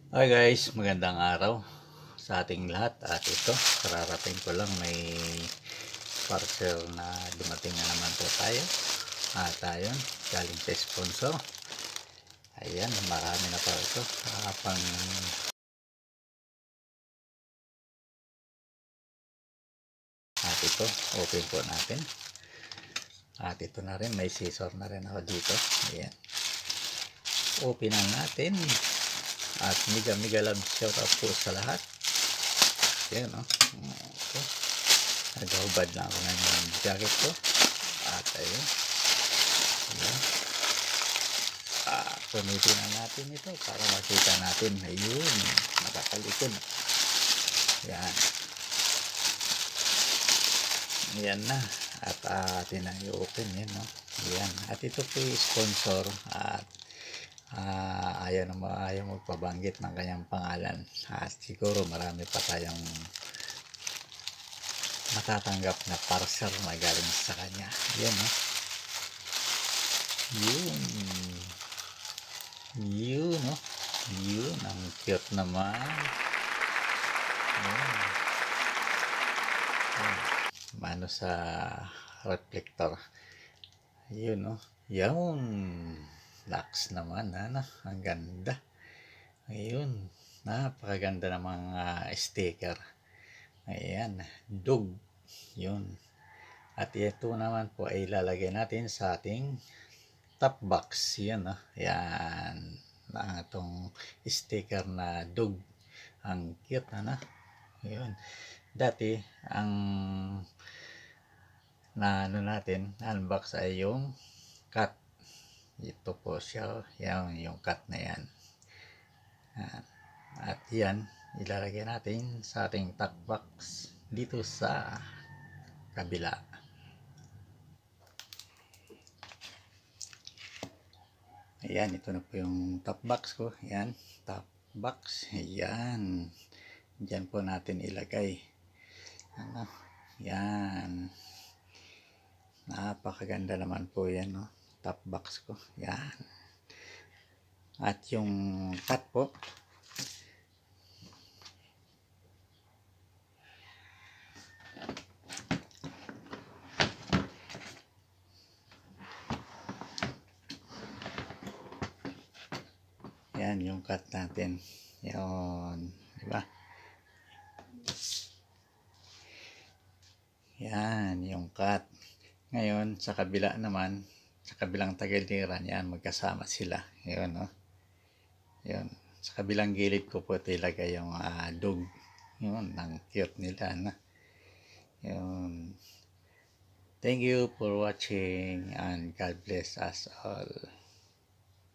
Hi guys, magandang araw sa ating lahat. At ito, kararating ko lang may parcel na dumating na naman po tayo. At ayun, galing sa sponsor. Ayan, marami na po ito. At ito, open po natin. At ito na rin, may scissor na rin ako dito. Ayan. Open na natin. At miga love shout out po sa lahat. Ayan, oh. Okay. Nagahubad lang ako ng jacket ko. At ayun. Ayan. Punitin na natin ito para makita natin. Ayun. Nakakalikod. Ayan. Ayan na. At atin na i-open yan. No? Ayan. At ito po yung sponsor. At ayaw magpabanggit ng kanyang pangalan. At siguro marami pa tayong matatanggap na parcel na galing sa kanya. Ayan. No? Yun. Yun. No? Yun. Ang cute naman. Ayan. Mano sa reflector. Yun, no? Yun. Lux naman, ano? Ang ganda. Ayun. Napakaganda ng mga sticker. Ayan. Dog. Yun. At ito naman po ay ilalagay natin sa ating top box. Yan, no? Yan. Itong sticker na dog. Ang cute, ano? Ayun. Dati, ang na natin, unbox ay yung cut. Ito po siya, yung cut na yan. At yan, ilalagay natin sa ating top box dito sa kabila. Ayan, ito na po yung top box ko. Ayan, top box. Ayan. Diyan po natin ilagay. Ano? Yan. Napakaganda naman po yan, no? Top box ko. Yan. At yung cut po, yan yung cut natin. Yan. Diba? Yan yung cut. Ngayon, sa kabila naman, sa kabilang tagiliran, yan, magkasama sila. Yun, no? Yun. Sa kabilang gilid ko po ilagay yung dog. Yun, ang cute nila, no? Yun. Thank you for watching and God bless us all.